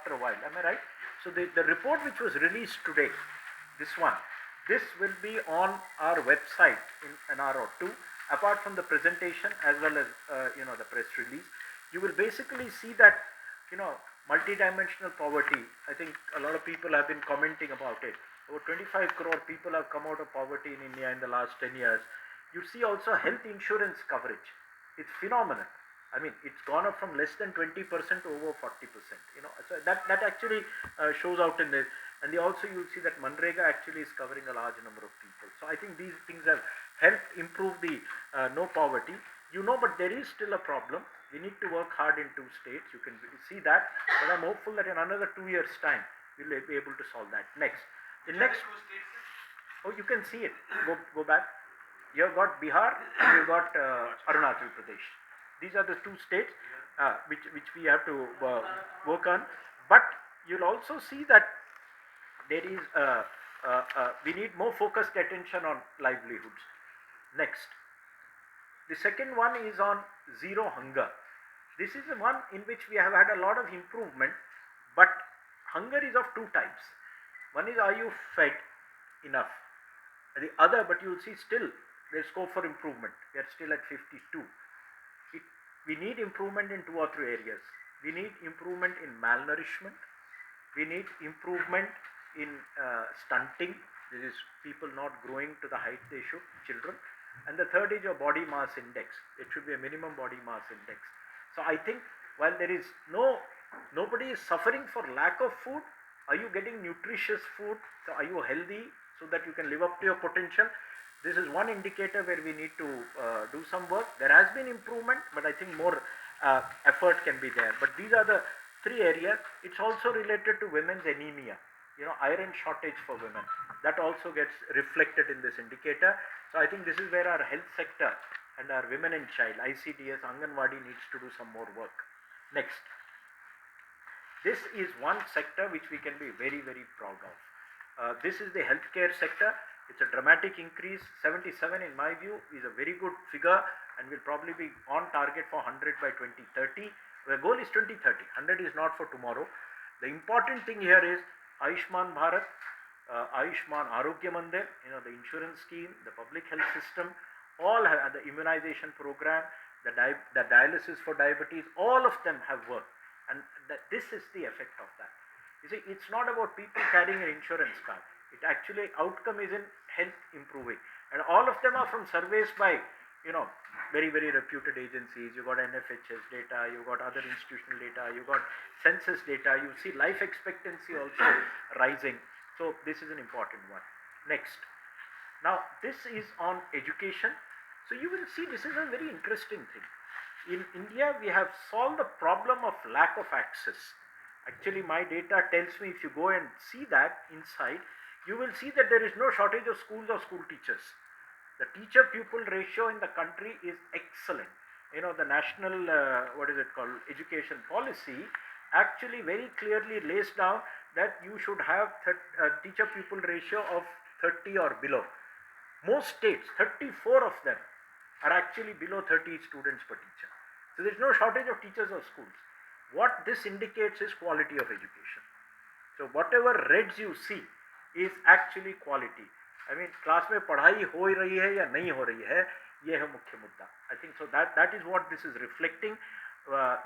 after a while. Am I right? So the report which was released today, this one, this will be on our website in an hour or two. Apart from the presentation as well as the press release, you will basically see that multidimensional poverty. I think a lot of people have been commenting about it. Over 25 crore people have come out of poverty in India in the last 10 years. You see also health insurance coverage. It's phenomenal. I mean, it's gone up from less than 20% to over 40%. So that actually shows out in this. And also you'll see that Manrega actually is covering a large number of people. So I think these things have helped improve the no poverty. But there is still a problem. We need to work hard in 2 states. You can see that. But I'm hopeful that in another 2 years' time, we'll be able to solve that. Next. The next. Oh, you can see it. Go back. You've got Bihar and you've got Arunachal Pradesh. These are the 2 states which we have to work on. But you'll also see that there is we need more focused attention on livelihoods. Next. The second one is on zero hunger. This is the one in which we have had a lot of improvement, but hunger is of 2 types. One is, are you fed enough? The other, but you will see still there's scope for improvement. We are still at 52. We need improvement in 2 or 3 areas. We need improvement in malnourishment. We need improvement in stunting. This is people not growing to the height they should, children. And the third is your body mass index. It should be a minimum body mass index. So I think while there is nobody is suffering for lack of food, are you getting nutritious food? So are you healthy so that you can live up to your potential? This is one indicator where we need to do some work. There has been improvement, but I think more effort can be there. But these are the 3 areas. It's also related to women's anemia. Iron shortage for women. That also gets reflected in this indicator. So I think this is where our health sector and our women and child, ICDS, Anganwadi needs to do some more work. Next. This is one sector which we can be very, very proud of. This is the healthcare sector. It's a dramatic increase. 77 in my view is a very good figure and will probably be on target for 100 by 2030. The goal is 2030. 100 is not for tomorrow. The important thing here is Ayushman Bharat, Ayushman Arogya Mandir, the insurance scheme, the public health system, all have the immunization program, the dialysis for diabetes, all of them have worked. And this is the effect of that. You see, it's not about people carrying an insurance card. It actually, outcome is in health improving. And all of them are from surveys by, very, very reputed agencies. You got NFHS data, you got other institutional data, you got census data, you see life expectancy also rising. So this is an important one. Next. Now this is on education. So you will see this is a very interesting thing. In India, we have solved the problem of lack of access. Actually, my data tells me if you go and see that inside, you will see that there is no shortage of schools or school teachers. The teacher-pupil ratio in the country is excellent. The national, education policy actually very clearly lays down that you should have a teacher-pupil ratio of 30 or below. Most states, 34 of them, are actually below 30 students per teacher. So there is no shortage of teachers or schools. What this indicates is quality of education. So whatever reds you see is actually quality. I mean, class में पढ़ाई हो रही है या नहीं हो रही है, ये है मुख्य मुद्दा. I think so that is what this is reflecting.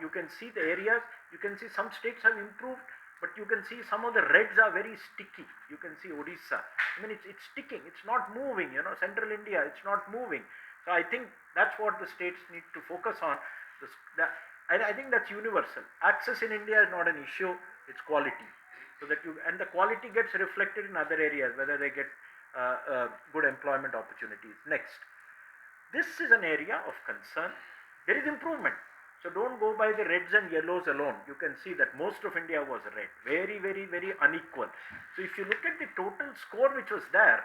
You can see the areas. You can see some states have improved, but you can see some of the reds are very sticky. You can see Odisha. I mean, it's sticking. It's not moving. Central India, it's not moving. So I think that's what the states need to focus on. I think that's universal. Access in India is not an issue. It's quality. So that and the quality gets reflected in other areas, whether they get good employment opportunities. Next, this is an area of concern. There is improvement. So don't go by the reds and yellows alone. You can see that most of India was red. Very, very, very unequal. So if you look at the total score which was there,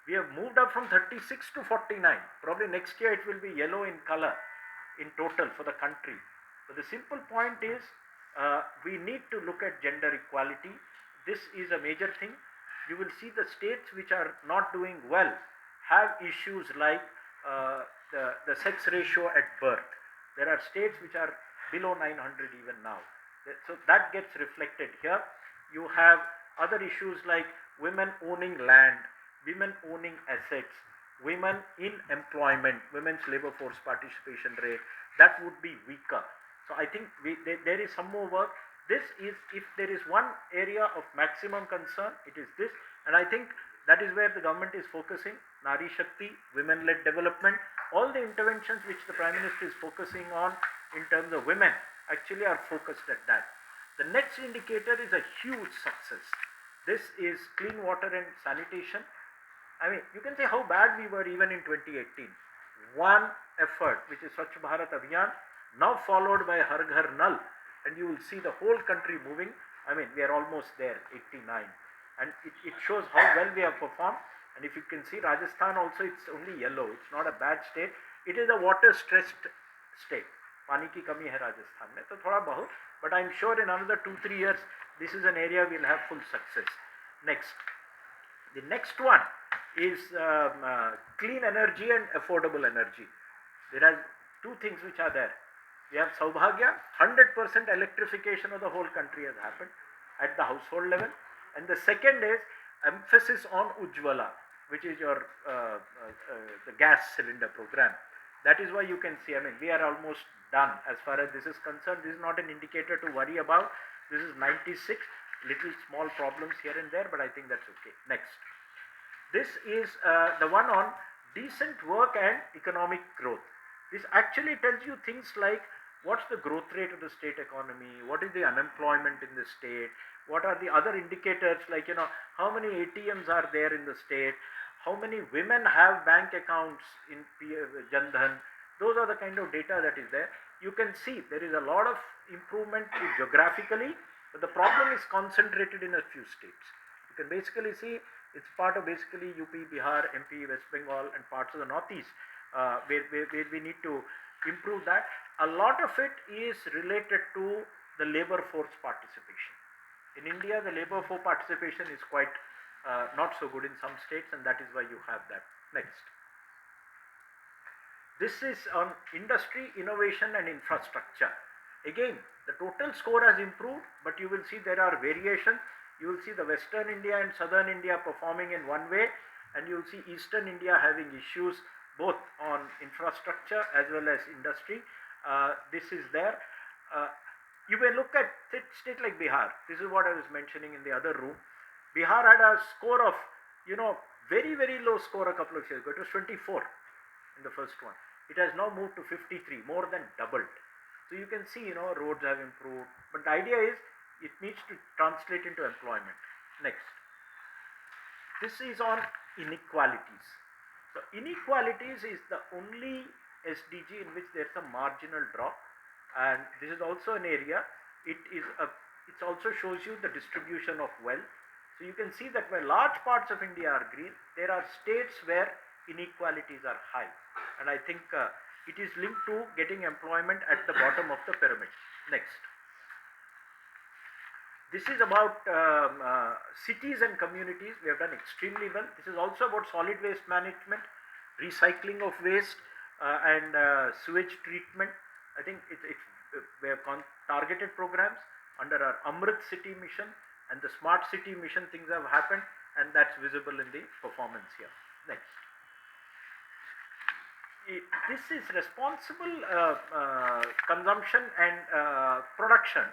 we have moved up from 36 to 49. Probably next year it will be yellow in color in total for the country. So the simple point is we need to look at gender equality. This is a major thing. You will see the states which are not doing well have issues like the sex ratio at birth. There are states which are below 900 even now. So that gets reflected here. You have other issues like women owning land, women owning assets, women in employment, women's labor force participation rate, that would be weaker. So I think there is some more work. This is, if there is one area of maximum concern, it is this, and I think that is where the government is focusing. Nari Shakti, women-led development, all the interventions which the Prime Minister is focusing on in terms of women actually are focused at that. The next indicator is a huge success. This is clean water and sanitation. I mean, you can say how bad we were even in 2018. One effort, which is Swachh Bharat Abhiyan, now followed by Har Ghar Nal, and you will see the whole country moving. I mean, we are almost there, 89. And it shows how well we have performed. And if you can see Rajasthan also, it's only yellow. It's not a bad state. It is a water stressed state. पानी की कमी है राजस्थान में, तो थोड़ा बहुत, but I'm sure in another 2-3 years this is an area we'll have full success. Next, the next one is clean energy and affordable energy. There are two things which are there. We have Saubhagya, 100% electrification of the whole country has happened at the household level, and the second is emphasis on Ujjwala, which is your the gas cylinder program. That is why you can see, I mean, we are almost done as far as this is concerned. This is not an indicator to worry about. This is 96, little small problems here and there, but I think that's okay. Next. This is the one on decent work and economic growth. This actually tells you things like what's the growth rate of the state economy, what is the unemployment in the state, what are the other indicators like, how many ATMs are there in the state, how many women have bank accounts in Jan Dhan. Those are the kind of data that is there. You can see there is a lot of improvement geographically, but the problem is concentrated in a few states. You can basically see it's part of basically UP, Bihar, MP, West Bengal and parts of the Northeast where we need to improve that. A lot of it is related to the labor force participation. In India, the labor force participation is quite not so good in some states, and that is why you have that. Next. This is on industry, innovation and infrastructure. Again, the total score has improved, but you will see there are variations. You will see the Western India and Southern India performing in one way, and you will see Eastern India having issues both on infrastructure as well as industry. This is there. You may look at a state like Bihar. This is what I was mentioning in the other room. Bihar had a score of, very, very low score a couple of years ago. It was 24 in the first one. It has now moved to 53, more than doubled. So you can see, roads have improved. But the idea is, it needs to translate into employment. Next. This is on inequalities. So inequalities is the only SDG in which there is a marginal drop, and this is also an area. It also shows you the distribution of wealth. So you can see that where large parts of India are green, there are states where inequalities are high, and I think it is linked to getting employment at the bottom of the pyramid. Next. This is about cities and communities. We have done extremely well. This is also about solid waste management, recycling of waste and sewage treatment. I think we have targeted programs under our Amrit City mission and the Smart City mission. Things have happened, and that's visible in the performance here. Next. This is responsible consumption and production.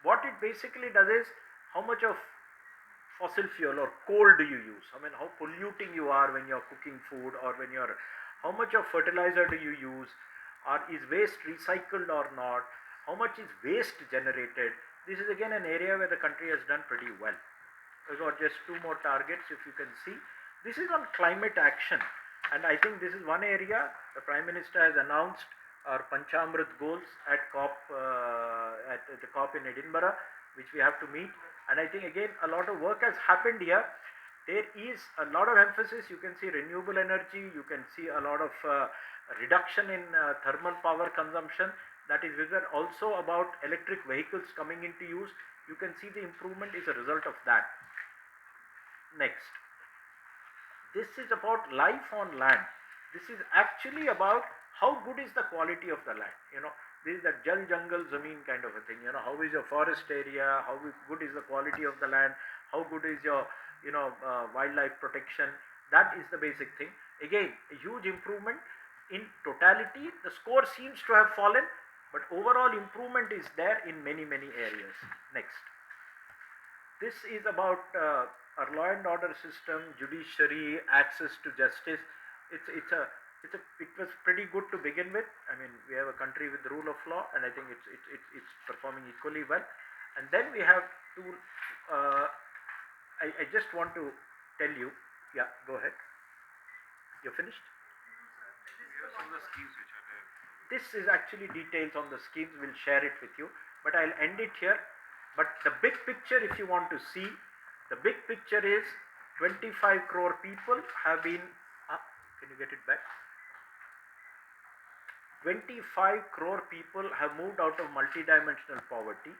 What it basically does is how much of fossil fuel or coal do you use? I mean, how polluting you are when you're cooking food, or when you're, how much of fertilizer do you use, or is waste recycled or not? How much is waste generated? This is again an area where the country has done pretty well. We've got just 2 more targets, if you can see. This is on climate action, and I think this is one area the Prime Minister has announced our Panchamrit goals at the COP in Edinburgh, which we have to meet. And I think again a lot of work has happened here. There is a lot of emphasis. You can see renewable energy. You can see a lot of reduction in thermal power consumption. That is visible. Also about electric vehicles coming into use. You can see the improvement is a result of that. Next. This is about life on land. This is actually about how good is the quality of the land. This is the Jal Jungle Zameen kind of a thing. How is your forest area? How good is the quality of the land? How good is your, wildlife protection? That is the basic thing. Again, a huge improvement in totality. The score seems to have fallen, but overall improvement is there in many, many areas. Next. This is about our law and order system, judiciary, access to justice. It was pretty good to begin with. I mean, we have a country with the rule of law, and I think it's performing equally well. And then we have two. I just want to tell you. Yeah, go ahead. You're finished. This is actually details on the schemes. We'll share it with you, but I'll end it here. But the big picture, if you want to see, the big picture is 25 crore people have been. Can you get it back? 25 crore people have moved out of multidimensional poverty.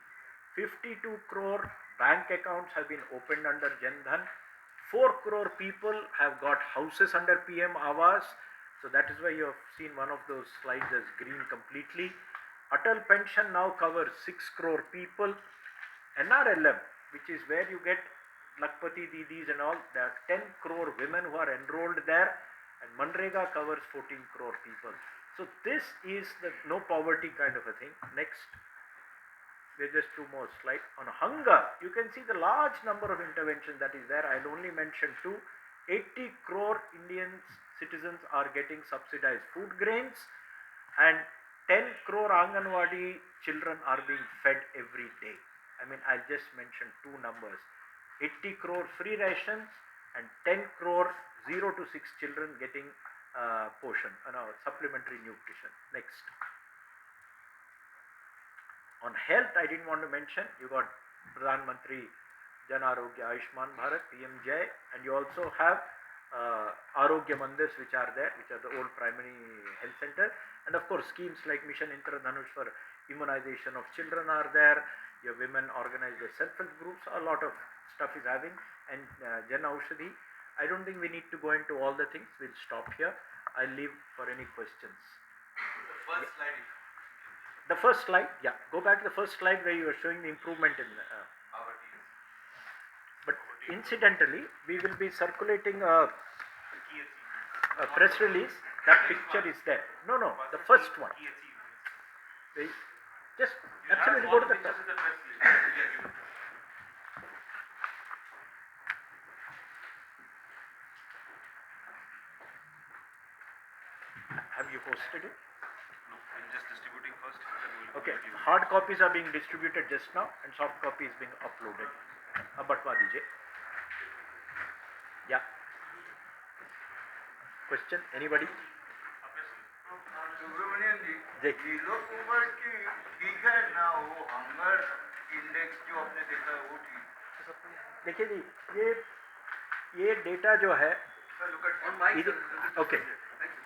52 crore bank accounts have been opened under Jan Dhan. 4 crore people have got houses under PM Awas. So that is why you have seen one of those slides as green completely. Atal pension now covers 6 crore people. NRLM, which is where you get Lakpati Didis and all, there are 10 crore women who are enrolled there, and Manrega covers 14 crore people. So this is the no poverty kind of a thing. Next. There's just two more slides. On hunger, you can see the large number of interventions that is there. I'll only mention two. 80 crore Indian citizens are getting subsidized food grains, and 10 crore Anganwadi children are being fed every day. I mean, I'll just mention two numbers. 80 crore free rations and 10 crore 0 to 6 children getting portion, supplementary nutrition. Next. On health, I didn't want to mention, you got Pradhan Mantri Jan Arogya Ayushman Bharat, PMJ, and you also have Arogya Mandirs which are there, which are the old primary health center, and of course schemes like Mission Intradhanush for immunization of children are there. Your women organize their self-help groups, a lot of stuff is having, and Jan Aushadhi. I don't think we need to go into all the things. We'll stop here. I'll leave for any questions. The first slide, yeah. Go back to the first slide where you were showing the improvement in. But incidentally, we will be circulating a press release. That picture is there. No, the first one. Just absolutely go to the top. Have you posted it? No, I'm just distributing first. Okay, hard copies are being distributed just now and soft copy is being uploaded. Batwa DJ. Yeah. Question? Anybody? Subramaniam ji, below poverty ठीक है ना, वो hunger index जो आपने देखा है वो ठीक? देखिए जी, ये डेटा जो है,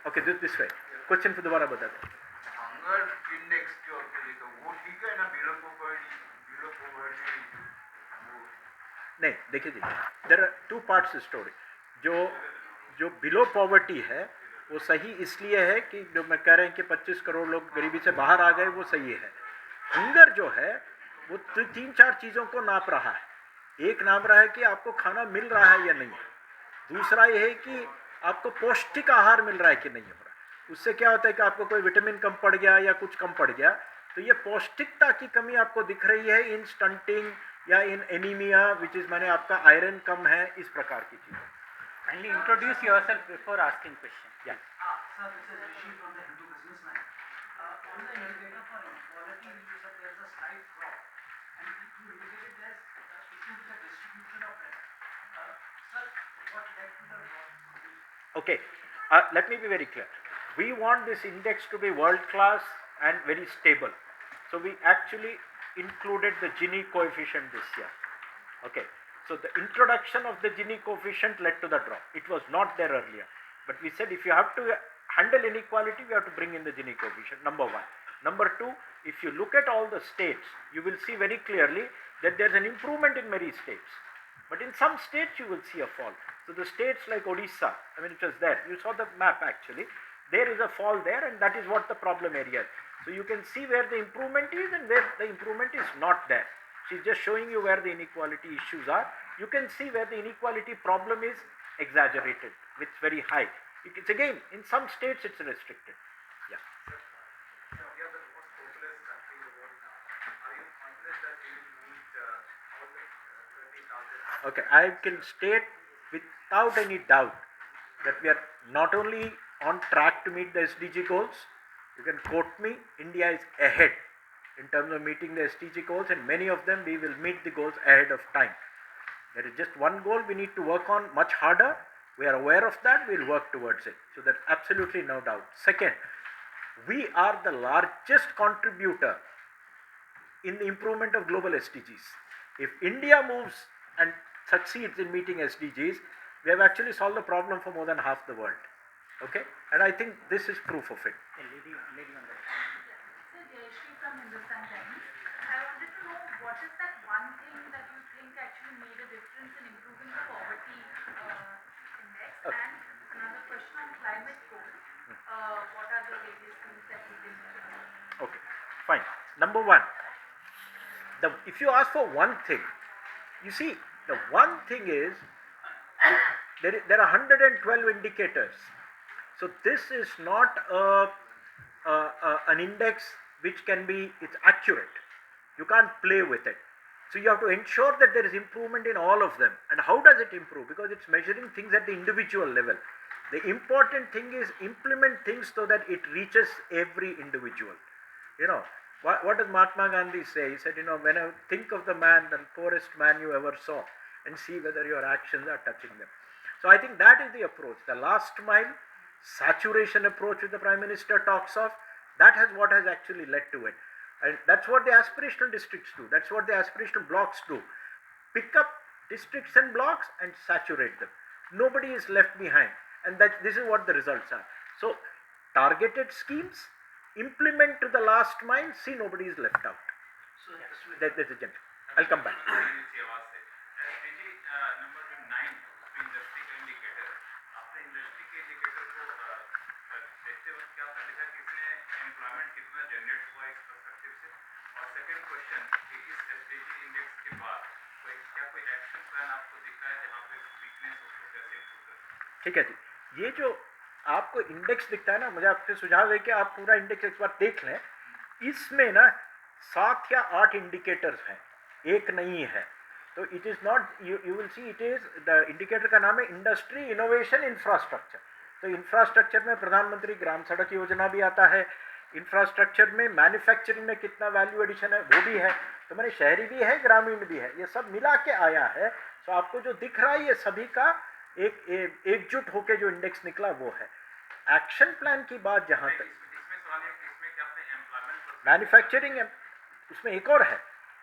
ओके दिस वे, क्वेश्चन फिर दोबारा बता दें. हंगर इंडेक्स जो आपने देखा वो ठीक है ना, बिलो पोवर्टी नहीं. देखिए जी, there are two parts story. जो बिलो पॉवर्टी है वो सही इसलिए है कि जो मैं कह रहे हैं कि 25 करोड़ लोग गरीबी से बाहर आ गए, वो सही है. हंगर जो है वो 3-4 चीज़ों को नाप रहा है. एक नाप रहा है कि आपको खाना मिल रहा है या नहीं. दूसरा ये है कि आपको पौष्टिक आहार मिल रहा है कि नहीं हो रहा. उससे क्या होता है कि आपको कोई विटामिन कम पड़ गया या कुछ कम पड़ गया, तो ये पौष्टिकता की कमी आपको दिख रही है इन स्टंटिंग या इन एनीमिया, विच इज माने आपका आयरन कम है, इस प्रकार की चीज़ें. Kindly introduce yourself before asking question. Yeah. Sir, this is Rishi from the Hindu Businessman. On the indicator for inequality, you said there is a slight drop, and you indicated there's issue with the distribution of wealth. Sir, what led to the drop? Okay, let me be very clear. We want this index to be world class and very stable. So we actually included the Gini coefficient this year. Okay. So the introduction of the Gini coefficient led to the drop. It was not there earlier. But we said if you have to handle inequality, we have to bring in the Gini coefficient, number one. Number two, if you look at all the states, you will see very clearly that there is an improvement in many states. But in some states, you will see a fall. So the states like Odisha, I mean it was there. You saw the map actually. There is a fall there, and that is what the problem area is. So you can see where the improvement is and where the improvement is not there. She's just showing you where the inequality issues are. You can see where the inequality problem is exaggerated, it's very high. It's again, in some states it's restricted. Yeah. We are the most populous country in the world now. Are you confident that we will meet all the 20 targets? Okay, I can state without any doubt that we are not only on track to meet the SDG goals, you can quote me, India is ahead in terms of meeting the SDG goals, and many of them we will meet the goals ahead of time. There is just one goal we need to work on much harder. We are aware of that, we will work towards it. So there's absolutely no doubt. Second, we are the largest contributor in the improvement of global SDGs. If India moves and succeeds in meeting SDGs, we have actually solved the problem for more than half the world. Okay? And I think this is proof of it. Lady on the right. Sir, Jayashree from Hindustan Times. I wanted to know what is that one thing that you think actually made a difference in improving the poverty index? And another question on climate goals. What are the various things that you've been doing? Okay, fine. Number one, if you ask for one thing, you see, the one thing is there are 112 indicators. So this is not an index which can be, it's accurate. You can't play with it. So you have to ensure that there is improvement in all of them. And how does it improve? Because it's measuring things at the individual level. The important thing is implement things so that it reaches every individual. You know, what does Mahatma Gandhi say? He said, you know, when I think of the man, the poorest man you ever saw, and see whether your actions are touching them. So I think that is the approach. The last mile, saturation approach which the Prime Minister talks of, that has what has actually led to it. And that's what the aspirational districts do. That's what the aspirational blocks do. Pick up districts and blocks and saturate them. Nobody is left behind. And this is what the results are. So, targeted schemes, implement to the last mile, see nobody is left out. So, That's the gentleman. I'll come back. SDG number 9 industry का indicator आपने industry के indicator को देखते वक्त क्या आपने देखा कि इसमें एम्प्लॉयमेंट कितना जनरेट हुआ इस पर्सपेक्टिव से और सेकंड क्वेश्चन कि इस एसडीजी इंडेक्स के बाद कोई एक्शन प्लान आपको दिख रहा है जहां पे वीकनेस उसको कैसे इंप्रूव करें ठीक है जी, ये जो आपको इंडेक्स दिखता है ना, मुझे आपसे सुझाव है कि आप पूरा इंडेक्स एक बार देख लें. इसमें ना 7 या 8 इंडिकेटर्स हैं, एक नहीं है. तो it is not, you will see it is, the indicator का नाम है इंडस्ट्री इनोवेशन इंफ्रास्ट्रक्चर. तो इंफ्रास्ट्रक्चर में प्रधानमंत्री ग्राम सड़क योजना भी आता है, इंफ्रास्ट्रक्चर में मैन्युफैक्चररिंग में कितना वैल्यू एडिशन है वो भी है. तो मैंने शहरी भी है, ग्रामीण भी है, ये सब मिला के आया है. तो आपको जो दिख रहा है ये सभी का एकजुट होके जो इंडेक्स निकला वो है. एक्शन प्लान की बात जहाँ तक इसमें सवाल है कि इसमें क्या आपने एम्प्लॉयमेंट मैन्युफैक्चरिंग है, उसमें एक और है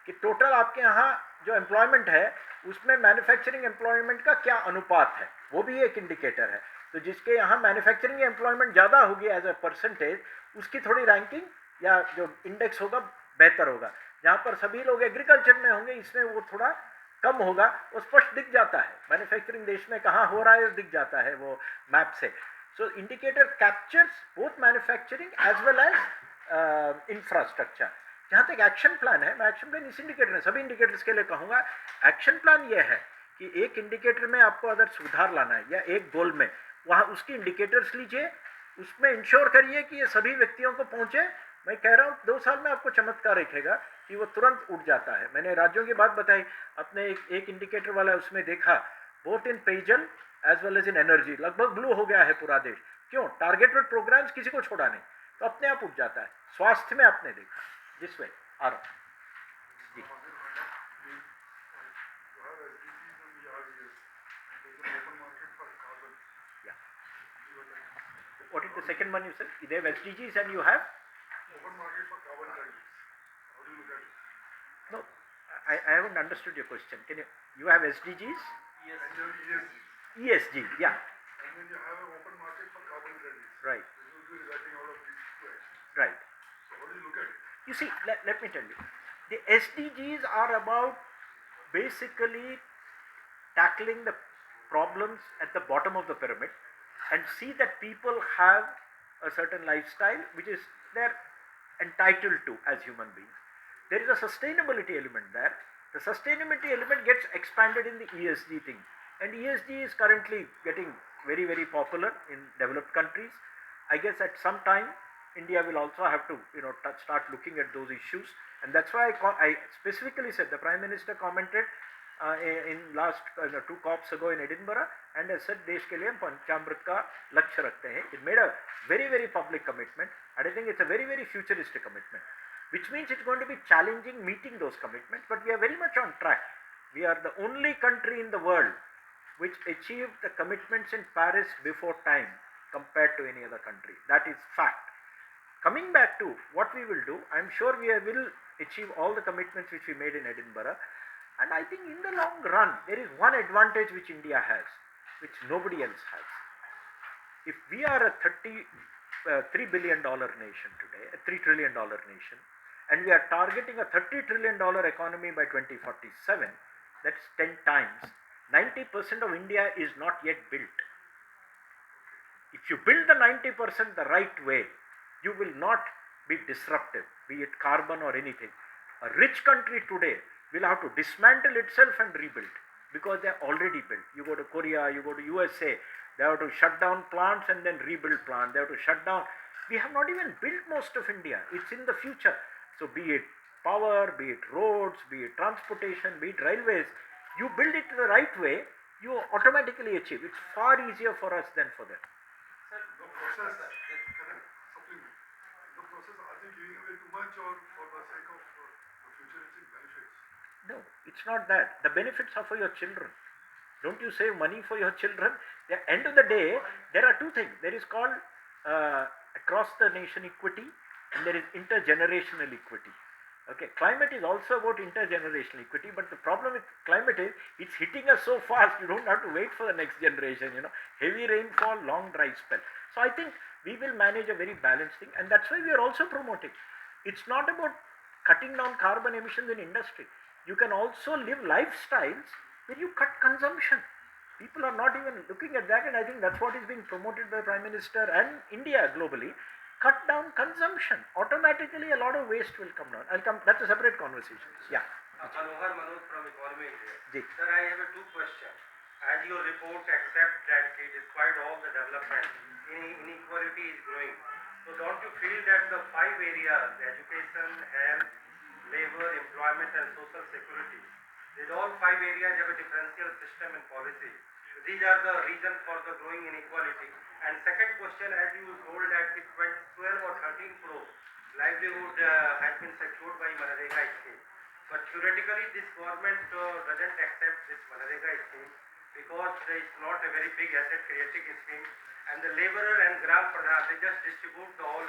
कि टोटल आपके यहाँ जो एम्प्लॉयमेंट है उसमें मैन्युफैक्चरिंग एम्प्लॉयमेंट का क्या अनुपात है, वो भी एक इंडिकेटर है. तो जिसके यहाँ मैन्युफैक्चरिंग एम्प्लॉयमेंट ज़्यादा होगी एज अ परसेंटेज, उसकी थोड़ी रैंकिंग या जो इंडेक्स होगा बेहतर होगा. जहाँ पर सभी लोग एग्रीकल्चर में होंगे इसमें वो थोड़ा कम होगा. वो स्पष्ट दिख जाता है मैन्युफैक्चरिंग देश में कहाँ हो रहा है, दिख जाता है वो मैप से. So indicator captures both manufacturing as well as infrastructure. जहाँ तक एक्शन प्लान है, मैं एक्शन प्लान इस इंडिकेटर में सभी इंडिकेटर्स के लिए कहूँगा. एक्शन प्लान ये है कि एक इंडिकेटर में आपको अगर सुधार लाना है या एक गोल में, वहाँ उसकी इंडिकेटर्स लीजिए, उसमें इंश्योर करिए कि ये सभी व्यक्तियों को पहुँचे. मैं कह रहा हूँ 2 साल में आपको चमत्कार दिखेगा कि वो तुरंत उठ जाता है. मैंने राज्यों की बात बताई, अपने एक इंडिकेटर वाला उसमें देखा, बोथ इन पेयजल as well as in energy लगभग ब्लू हो गया है पूरा देश. क्यों? टारगेटेड प्रोग्राम्स किसी को छोड़ा नहीं, तो अपने आप उठ जाता है. स्वास्थ्य में आपने देखा, जिस वे आ रहा जी. What is the second one you said? They have SDGs and you have? Open market for carbon credits. How do you look at it? No, I haven't understood your question. You have SDGs? Yes. And you have ESG. ESG, yeah. And then you have an open market for carbon credits. Right, This will be resulting out of these two actions. right. So how do you look at it? You see, let me tell you. The SDGs are about basically tackling the problems at the bottom of the pyramid and see that people have a certain lifestyle which is their entitled to as human beings. There is a sustainability element there. The sustainability element gets expanded in the ESG thing. And ESG is currently getting very, very popular in developed countries. I guess at some time, India will also have to, start looking at those issues. And that's why I specifically said, the Prime Minister commented in last 2 COPs ago in Edinburgh, and has said, Desh ke liye hum Panchamrit ka lakshya rakhte hain. It made a very, very public commitment, and I think it's a very, very futuristic commitment, which means it's going to be challenging meeting those commitments, but we are very much on track. We are the only country in the world which achieved the commitments in Paris before time compared to any other country. That is fact. Coming back to what we will do, I am sure we will achieve all the commitments which we made in Edinburgh, and I think in the long run, there is one advantage which India has, which nobody else has. If we are a $3 billion nation today, a $3 trillion nation, and we are targeting a $30 trillion economy by 2047, that's 10 times. 90% of India is not yet built. If you build the 90% the right way, you will not be disruptive, be it carbon or anything. A rich country today will have to dismantle itself and rebuild because they are already built. You go to Korea, you go to USA, they have to shut down plants and then rebuild plants. They have to shut down. We have not even built most of India. It's in the future. So be it power, be it roads, be it transportation, be it railways, you build it the right way, you automatically achieve. It's far easier for us than for them. The process, can I supplement? The process, are they giving away too much or for the sake of the futuristic benefits? No, it's not that. The benefits are for your children. Don't you save money for your children? At the end of the day, there are two things. There is called across the nation equity, and there is intergenerational equity. Okay, climate is also about intergenerational equity, but the problem with climate is it's hitting us so fast, you don't have to wait for the next generation, heavy rainfall, long dry spell. So I think we will manage a very balanced thing, and that's why we are also promoting. It's not about cutting down carbon emissions in industry. You can also live lifestyles where you cut consumption. People are not even looking at that, and I think that's what is being promoted by the Prime Minister and India globally. Cut down consumption. Automatically, a lot of waste will come down. That's a separate conversation. Yeah. Manohar Manoj from Economy India. Ji. Sir, I have two questions. As your report accepts that despite all the development, inequality is growing. So don't you feel that the 5 areas, education, health, labor, employment and social security, these all 5 areas have a differential system and policy. So these are the reason for the growing inequality. And second question, as you told that if 12 or 13 crore livelihood has been secured by Manrega scheme, but theoretically this government doesn't accept this Manrega scheme because it's not a very big asset creating scheme, and the laborer and Gram Pradhan, they just distribute the all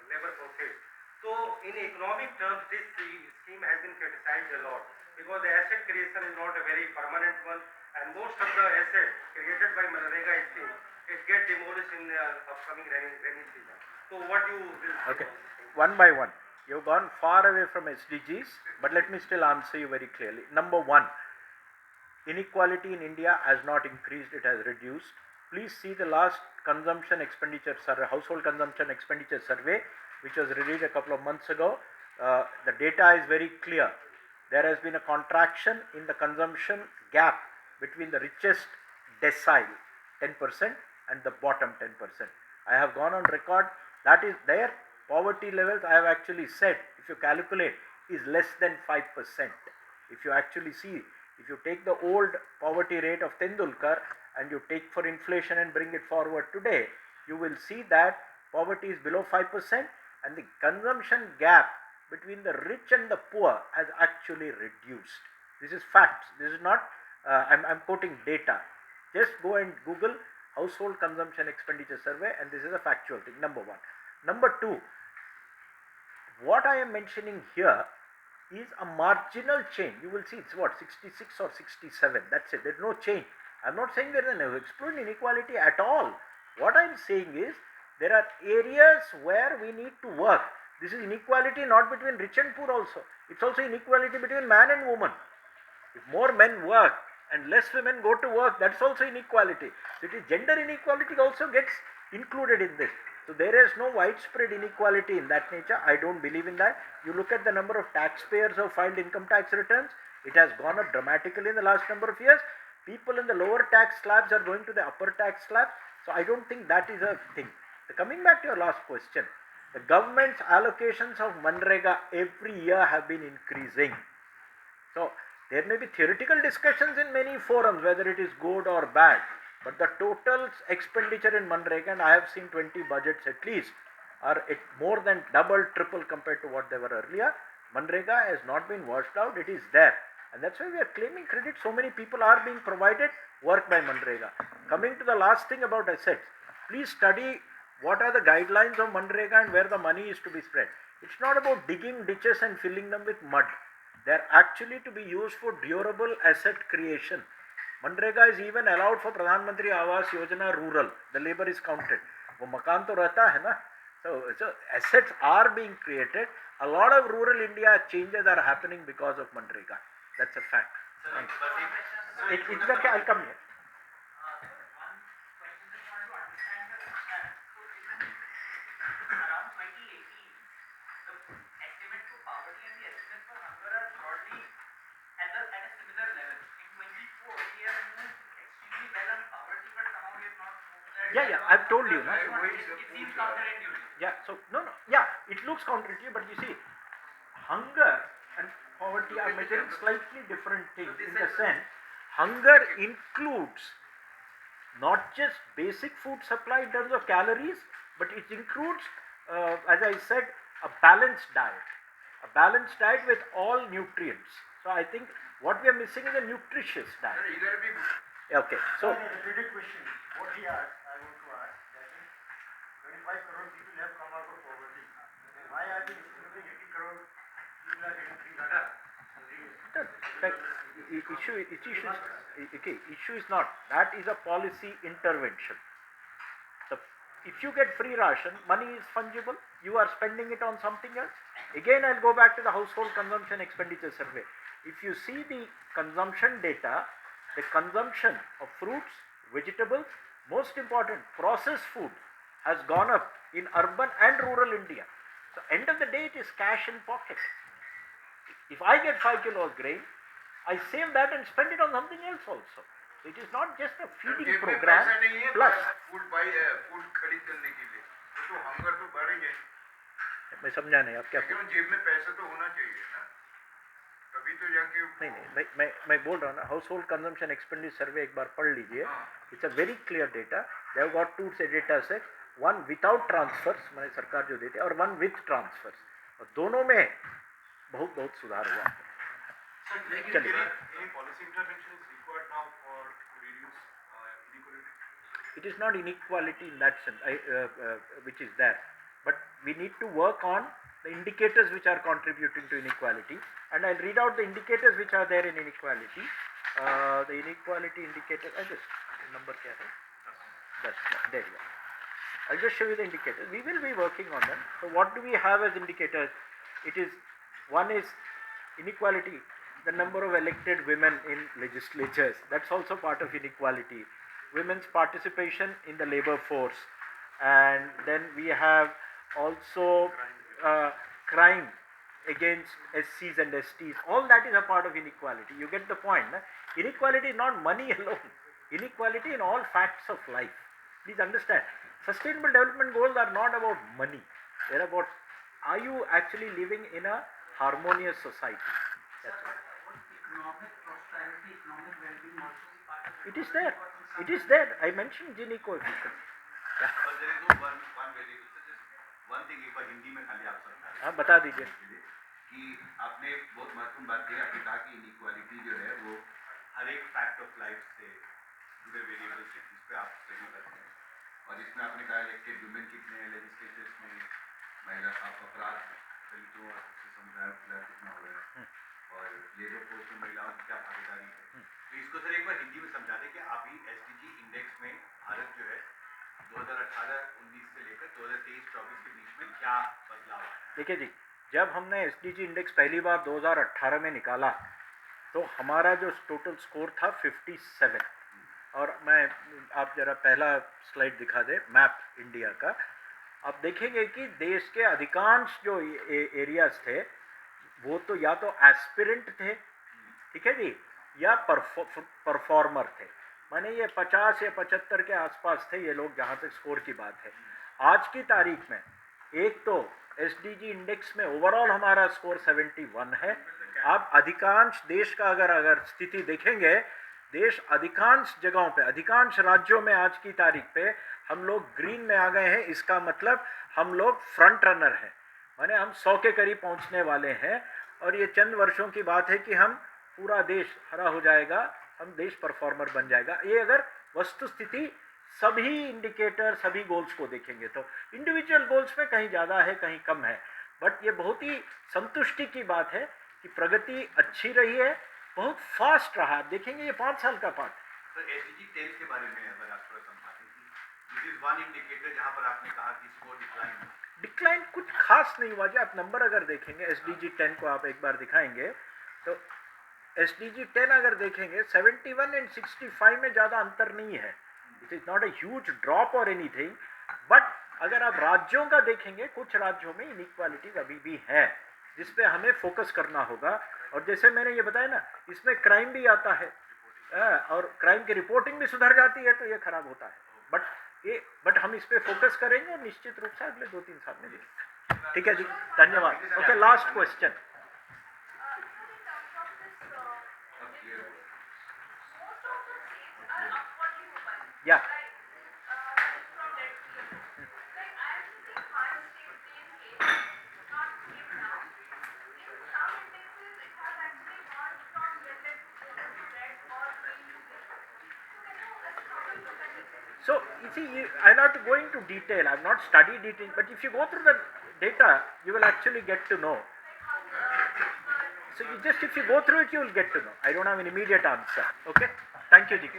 labor profit. So in economic terms, this scheme has been criticized a lot because the asset creation is not a very permanent one, and most of the assets created by Manrega scheme, it gets demolished in the upcoming rainy season. So what you will Okay. One by one. You've gone far away from SDGs, but let me still answer you very clearly. Number one, inequality in India has not increased, it has reduced. Please see the last consumption expenditure survey, household consumption expenditure survey, which was released a couple of months ago. The data is very clear. There has been a contraction in the consumption gap between the richest decile, 10%, and the bottom 10%. I have gone on record, that is their poverty levels, I have actually said, if you calculate, is less than 5%. If you actually see, if you take the old poverty rate of Tendulkar and you take for inflation and bring it forward today, you will see that poverty is below 5% and the consumption gap between the rich and the poor has actually reduced. This is facts. This is not, I'm quoting data. Just go and Google household consumption expenditure survey, and this is a factual thing, number one. Number two, what I am mentioning here is a marginal change. You will see it's what, 66 or 67, that's it, there's no change. I'm not saying there is an explosion in inequality at all. What I'm saying is there are areas where we need to work. This is inequality not between rich and poor also. It's also inequality between man and woman. If more men work and less women go to work, that's also inequality. So it is gender inequality also gets included in this. So there is no widespread inequality in that nature. I don't believe in that. You look at the number of taxpayers who have filed income tax returns, it has gone up dramatically in the last number of years. People in the lower tax slabs are going to the upper tax slab. So I don't think that is a thing. Coming back to your last question, the government's allocations of Manrega every year have been increasing. So there may be theoretical discussions in many forums whether it is good or bad, but the total expenditure in Manrega, and I have seen 20 budgets at least, are more than double, triple compared to what they were earlier. Manrega has not been washed out, it is there. And that's why we are claiming credit. So many people are being provided work by Manrega. Coming to the last thing about assets, please study what are the guidelines of Manrega and where the money is to be spread. It's not about digging ditches and filling them with mud. They are actually to be used for durable asset creation. Manrega is even allowed for Pradhan Mantri Awas Yojana rural. The labor is counted. वो मकान तो रहता है ना. So assets are being created. A lot of rural India changes are happening because of Manrega. That's a fact. I'll come here. Around 2018, the estimate for poverty and the estimate for hunger are broadly at a similar level. In 24, we have moved extremely well on poverty, but somehow we have not moved that. Yeah, I've told you. No? It seems counterintuitive. Yeah, so it looks counterintuitive, but you see, hunger and poverty are measuring slightly different things in the sense hunger includes not just basic food supply in terms of calories, but it includes, as I said, a balanced diet with all nutrients. So I think what we are missing is a nutritious diet. Okay, so The related question, what he asked, I want to ask, that is 25 crore people have come out of poverty. Why are we distributing 80 crore people are getting free water? issue is not that, is a policy intervention. So if you get free ration, money is fungible, you are spending it on something else. Again, I'll go back to the household consumption expenditure survey. If you see the consumption data, the consumption of fruits, vegetables, most important, processed food has gone up in urban and rural India. So end of the day, it is cash in pocket. If I get 5 kilo of grain, I save that and spend it on something else also. So it is not just a feeding program. Plus, food खरीद करने के लिए तो hunger तो बढ़ ही है. मैं समझा नहीं आप क्या क्यों जेब में पैसा तो होना चाहिए ना, तभी तो जाके. नहीं, मैं बोल रहा हूँ ना, household consumption expenditure survey एक बार पढ़ लीजिए. It's a very clear data. They have got two say data set, one without transfers, मैंने सरकार जो देती है, और वन विथ ट्रांसफर्स, और दोनों में बहुत सुधार हुआ. चलिए, it is not inequality in that sense, which is there, but we need to work on the indicators which are contributing to inequality, and I'll read out the indicators which are there in inequality. The inequality indicator, number kya hai? There you go. I'll just show you the indicators. We will be working on them. So what do we have as indicators? It is, one is inequality, the number of elected women in legislatures, that's also part of inequality. Women's participation in the labor force, and then we have also crime against SCs and STs. All that is a part of inequality. You get the point. Na? Inequality is not money alone. Inequality in all facts of life. Please understand. Sustainable development goals are not about money. They're about, are you actually living in a harmonious society? That's all. Economic prosperity, economic well-being also is part of it. It is there. It is there. I mentioned Gini coefficient. But there is no one variable. So just one thing, एक बार हिंदी में खाली आप समझा. हाँ, बता दीजिए. कि आपने बहुत महत्वपूर्ण बात कही, आपने कहा कि इनइक्वालिटी जो है वो हर एक फैक्ट ऑफ लाइफ से जुड़े वेरिएबल्स है, जिस पे आप स्टडी करते हैं. और इसमें आपने कहा इलेक्टेड वुमेन कितने हैं लेजिस्लेचर्स में, महिला अपराध दलितों और समुदायों के खिलाफ कितना हो रहा है, और लेबर फोर्स में महिलाओं की क्या भागीदारी है. तो इसको सर एक बार हिंदी में समझा दें कि अभी एसडीजी इंडेक्स में भारत जो है 2018-19 से लेकर 2023-24 के बीच में क्या बदलाव आया. देखिए जी, जब हमने एसडीजी इंडेक्स पहली बार 2018 में निकाला तो हमारा जो टोटल स्कोर था 57. और मैं, आप जरा पहला स्लाइड दिखा दे मैप इंडिया का. आप देखेंगे कि देश के अधिकांश जो एरियाज थे वो तो या तो एस्पिरेंट थे, ठीक है जी, या परफॉर्मर थे। माने ये 50 या 75 के आसपास थे ये लोग, जहाँ तक स्कोर की बात है। आज की तारीख में एक तो एसडीजी इंडेक्स में ओवरऑल हमारा स्कोर 71 है। आप अधिकांश देश का अगर स्थिति देखेंगे, देश अधिकांश जगहों पे, अधिकांश राज्यों में आज की तारीख पे हम लोग ग्रीन में आ गए हैं। इसका मतलब हम लोग फ्रंट रनर हैं, माने हम 100 के करीब पहुंचने वाले हैं। और ये चंद वर्षों की बात है कि हम पूरा देश हरा हो जाएगा, हम देश परफॉर्मर बन जाएगा। ये अगर वस्तु स्थिति सभी इंडिकेटर, सभी गोल्स को देखेंगे तो इंडिविजुअल गोल्स में कहीं ज़्यादा है कहीं कम है, बट ये बहुत ही संतुष्टि की बात है कि प्रगति अच्छी रही है, बहुत फास्ट रहा। देखेंगे ये 5 साल का पाठ है। तो एसडीजी 10 के बारे में अगर आप थोड़ा समझाएं, दिस इज वन इंडिकेटर जहां पर आपने कहा कि स्कोर डिक्लाइन कुछ खास नहीं हुआ जी। आप नंबर अगर देखेंगे एसडीजी 10 को, आप एक बार दिखाएंगे तो एसडीजी 10 अगर देखेंगे 71 एंड 65 में ज़्यादा अंतर नहीं है। It is not a huge drop और एनीथिंग, बट अगर आप राज्यों का देखेंगे, कुछ राज्यों में इनइक्वालिटीज अभी भी है जिस पे हमें फोकस करना होगा। और जैसे मैंने ये बताया ना, इसमें क्राइम भी आता है और क्राइम की रिपोर्टिंग भी सुधर जाती है, तो ये खराब होता है। बट हम इस पे फोकस करेंगे और निश्चित रूप से अगले 2-3 साल में देखेंगे। ठीक है जी, धन्यवाद। Okay, last question. या So, you see, I'll have to go into detail. I've not studied it, but if you go through the data, you will actually get to know. So, if you go through it, you will get to know. I don't have an immediate answer. Okay? Thank you, Ji.